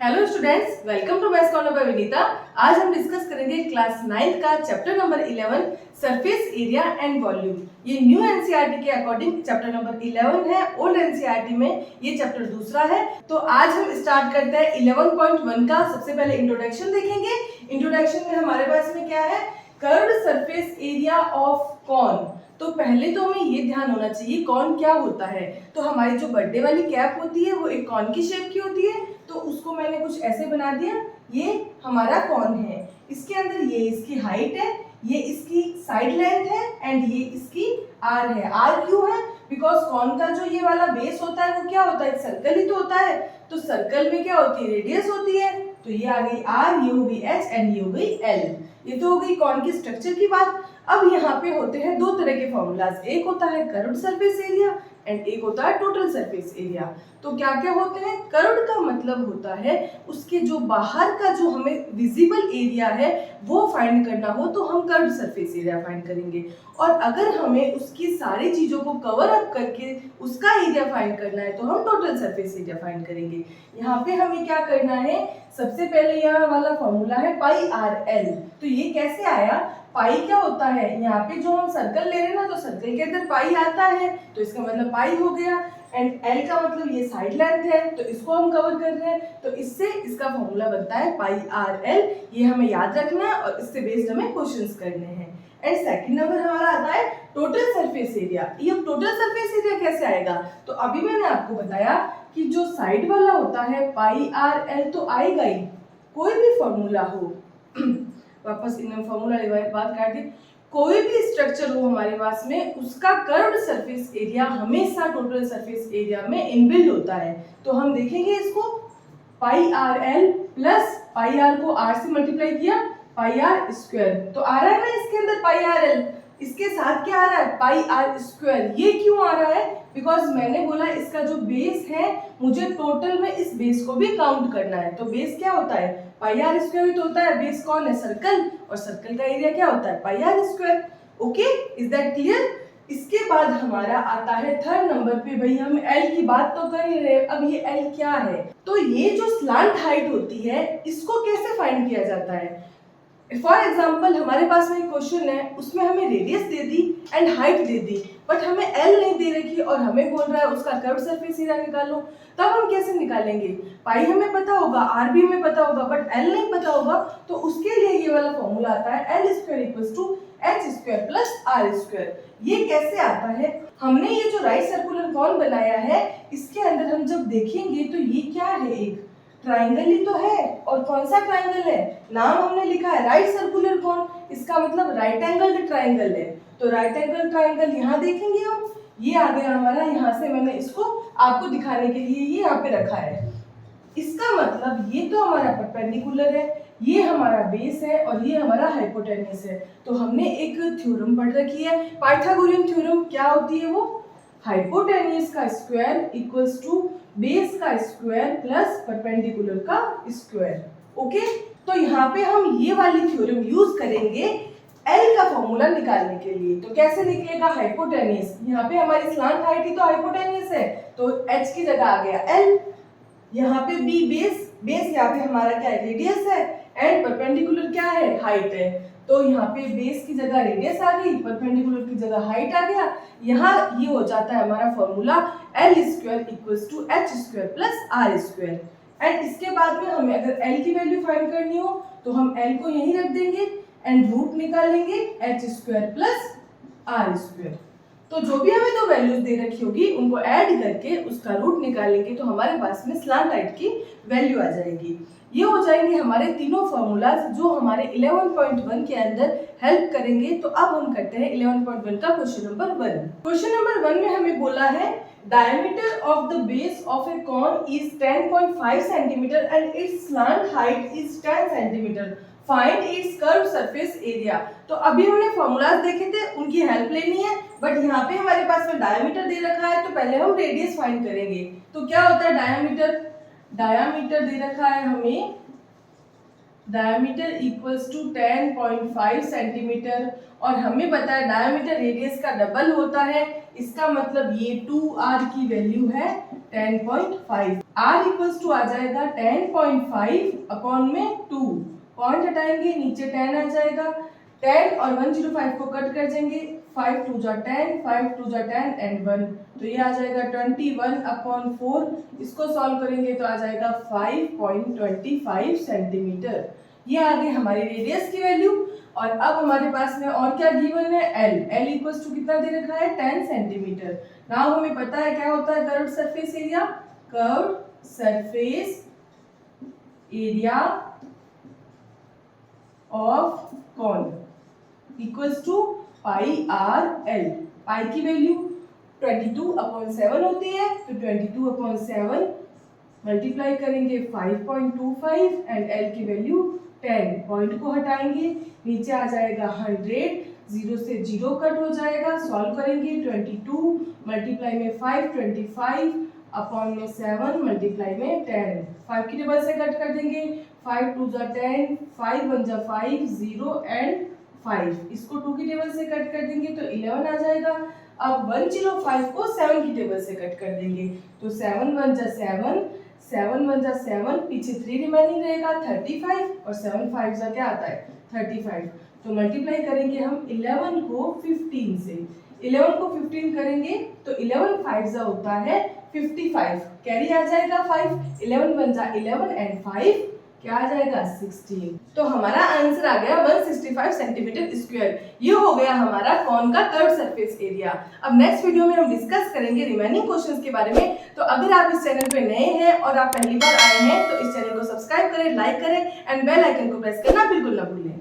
Hello students, welcome to maths corner by Vinita. आज हम discuss करेंगे क्लास 9th का chapter number 11 surface area and volume. ये new NCERT के अकॉर्डिंग चैप्टर नंबर 11 है। ओल्ड एनसीईआरटी में ये चैप्टर दूसरा है। तो आज हम स्टार्ट करते हैं 11.1 का। सबसे पहले इंट्रोडक्शन देखेंगे। इंट्रोडक्शन में हमारे पास में क्या है, curved surface area of cone. तो पहले तो हमें ये ध्यान होना चाहिए कॉन क्या होता है। तो हमारी जो बर्थडे वाली कैप होती है वो एक कॉन की शेप की होती है, तो उसको मैंने कुछ ऐसे बना दिया। ये हमारा कॉन है, इसके अंदर ये इसकी हाइट है, ये इसकी साइड लेंथ है एंड ये इसकी आर है। आर क्यों है? बिकॉज कॉन का जो ये वाला बेस होता है वो क्या होता है, सर्कल ही तो होता है। तो सर्कल में क्या होती है, रेडियस होती है। तो ये आ गई आर, ये हो गई एच एंड ये हो गई एल। ये तो हो गई कॉन की स्ट्रक्चर की बात। अब यहाँ पे होते हैं दो तरह के फॉर्मूलाज, एक होता है कर्व्ड सरफेस एरिया एंड एक होता है टोटल सरफेस एरिया। तो क्या क्या होते हैं? कर्व्ड का मतलब होता है उसके जो बाहर का जो हमें विजिबल एरिया है वो फाइंड करना हो तो हम कर्व्ड सरफेस एरिया फाइंड करेंगे। और अगर हमें उसकी सारी चीजों को कवर अप करके उसका एरिया फाइंड करना है तो हम टोटल सरफेस एरिया फाइंड करेंगे। यहाँ पे हमें क्या करना है, सबसे पहले यहाँ वाला फॉर्मूला है पाई आर एल। तो ये कैसे आया? पाई क्या होता है, यहाँ पे जो हम सर्कल ले रहे हैं ना, तो सर्कल के अंदर पाई आता है तो इसका मतलब पाई हो गया। एंड एल का मतलब ये साइड लेंथ है तो इसको हम कवर कर रहे हैं, तो इससे इसका फॉर्मूला बनता है पाई आर एल। ये हमें याद रखना है और इससे बेस्ड हमें क्वेश्चंस करने हैं। एंड सेकंड नंबर हमारा आता है टोटल सरफेस एरिया। ये टोटल सरफेस एरिया कैसे आएगा? तो अभी मैंने आपको बताया कि जो साइड वाला होता है पाई आर एल तो आएगा ही, कोई भी फॉर्मूला हो वापस इन फॉर्मूला बात काट दी। कोई भी स्ट्रक्चर हो हमारे पास में, उसका कर्व्ड सरफेस एरिया हमेशा टोटल सरफेस एरिया में इनबिल्ट होता है। तो हम देखेंगे इसको, pi r l plus pi r को आर से मल्टीप्लाई किया, पाई आर स्क्वायर। तो आ रहा है ना इसके अंदर पाई आर एल, इसके साथ क्या आ रहा है, पाई आर स्क्वायर। ये क्यों आ रहा है? बिकॉज मैंने बोला इसका जो बेस है मुझे टोटल में इस बेस को भी काउंट करना है। तो बेस क्या होता है, पाई आर स्क्वायर तो होता है। बेस कौन है, सर्कल, और सर्कल का एरिया क्या होता है, pi r square. Okay, is that clear? इसके बाद हमारा आता है थर्ड नंबर पे। भाई हम एल की बात तो कर ही रहे, अब ये एल क्या है? तो ये जो स्लांट हाइट होती है इसको कैसे फाइंड किया जाता है? फॉर एग्जाम्पल हमारे पास में एक क्वेश्चन है, उसमें हमें radius they the and height they the, but हमें एल नहीं दे रखी और हमें बोल रहा है उसका कर्व सरफेस एरिया निकालो। तब हम कैसे निकालेंगे? पाई हमें पता होगा, आर भी हमें पता होगा, बट एल नहीं पता होगा। तो उसके लिए ये वाला फॉर्मूला आता है L square equals to H square plus R square. ये कैसे आता है? हमने ये जो राइट सर्कुलर कॉन बनाया है इसके अंदर हम जब देखेंगे तो ये क्या है, एक ट्राइंगल ही तो है। और कौन सा ट्राइंगल है? नाम हमने लिखा है राइट सर्कुलर कॉन, इसका मतलब राइट एंगल्ड ट्राइंगल है। तो राइट एंगल ट्राइंगल यहाँ देखेंगे हम, ये आ गया हमारा। यहाँ से मैंने इसको आपको दिखाने के लिए ये यहाँ पे रखा है। इसका मतलब ये तो हमारा परपेंडिकुलर है, ये हमारा बेस है और ये हमारा हाइपोटेन्यूस है। तो हमने एक थ्योरम पढ़ रखी है, पाइथागोरियन थ्योरम। क्या होती है वो? हाइपोटेन्यूस का स्क्वायर इक्वल्स टू बेस का स्क्वायर प्लस परपेंडिकुलर का स्क्वायर। ओके, तो यहाँ पे हम ये वाली थ्योरम यूज करेंगे एल का फॉर्मूला निकालने के लिए। तो कैसे निकलेगा हाइपोटेन्यूस? यहाँ पे हमारी स्लांट हाइट ही तो हाइपोटेन्यूस है, तो एच की जगह आ गया एल। यहाँ पे बी बेस, बेस यहाँ पे हमारा क्या है, रेडियस है, एंड परपेंडिकुलर क्या है, हाइट है। तो यहाँ पे बेस की जगह रेडियस आ गई, परपेंडिकुलर की जगह हाइट आ गया। यहाँ ये हो जाता है हमारा formula L square equals to H square plus R square. And इसके बाद में हमें अगर एल की वैल्यू फाइंड करनी हो तो हम एल को यहीं रख देंगे एंड रूट निकालेंगे H square plus R square. तो जो भी हमें दो वैल्यूज दे रखी होगी उनको ऐड करके उसका रूट निकालेंगे तो हमारे पास में स्लांट हाइट की वैल्यू आ जाएगी। ये हो जाएंगे हमारे तीनों फॉर्मूलाज जो हमारे 11.1 के अंदर हेल्प करेंगे। तो अब हम करते हैं 11.1 का क्वेश्चन नंबर 1। क्वेश्चन नंबर 1 में हमें बोला है diameter of the base of a cone is 10.5 centimeter and its slant height is 10 centimeter. Find its curved surface area. तो अभी हमने फॉर्मूलाज देखे थे, उनकी हेल्प लेनी है, बट यहाँ पे हमारे पास में डायमीटर दे रखा है तो पहले हम रेडियस फाइंड करेंगे। तो क्या होता है डायमीटर? डायमीटर दे रखा है हमें डायमीटर इक्वल्स टू 10.5 सेंटीमीटर, और हमें पता है डायमीटर रेडियस का डबल होता है, इसका मतलब ये 2r की वैल्यू है 10.5। r इक्वल्स टू आ जाएगा 10.5 अपॉन में 2, पॉइंट हटाएंगे नीचे 10 आ जाएगा, 10 और 105 को कट कर देंगे, 5 2 जा 10, 5 2 जा 10 एंड 1, तो ये आ जाएगा 21 अपॉन 4। इसको सॉल्व करेंगे तो आ जाएगा 5.25 सेंटीमीटर। ये आ गई हमारी रेडियस की वैल्यू। और अब हमारे पास में और क्या गिवन है, L इक्वल्स टू कितना दे रखा है 10 सेंटीमीटर। नाउ हमें पता है क्या होता है curved surface area, curved surface area of cone equals to pi r l. Pi की वैल्यू 22/7 होती है, तो 22/7 मल्टीप्लाई करेंगे 5.25 एंड एल की वैल्यू 10, पॉइंट को हटाएंगे नीचे आ जाएगा 100, 0 से 0 कट हो जाएगा, सॉल्व करेंगे 22 मल्टीप्लाई में 5 25 अपॉन में 7 मल्टीप्लाई में 10, 5 की टेबल से कट कर देंगे, 5 2 जा 10, 5 1 जा 5, 0 एंड 5, इसको 2 की टेबल से कट कर देंगे तो 11 आ जाएगा। अब 105 को 7 की टेबल से कट कर देंगे, तो 7 1 जा 7, 7 1 जा 7, पीछे 3 रिमेनिंग रहेगा 35, और 7 5 जा क्या आता है 35, तो मल्टीप्लाई करेंगे हम 11 को 15 से, 11 को 15 करेंगे तो 11 5 जा होता है 55, कैरी आ जाएगा 5, 11 1 जा 11 एंड 5 क्या आ जाएगा 16। तो हमारा आंसर आ गया 165 सेंटीमीटर स्क्वायर। ये हो गया हमारा कॉन का कर्व सरफेस एरिया। अब नेक्स्ट वीडियो में हम डिस्कस करेंगे रिमेनिंग क्वेश्चंस के बारे में। तो अगर आप इस चैनल पे नए हैं और आप पहली बार आए हैं तो इस चैनल को सब्सक्राइब करें, लाइक करें एंड बेल आइकन को प्रेस करना बिल्कुल ना भूलें।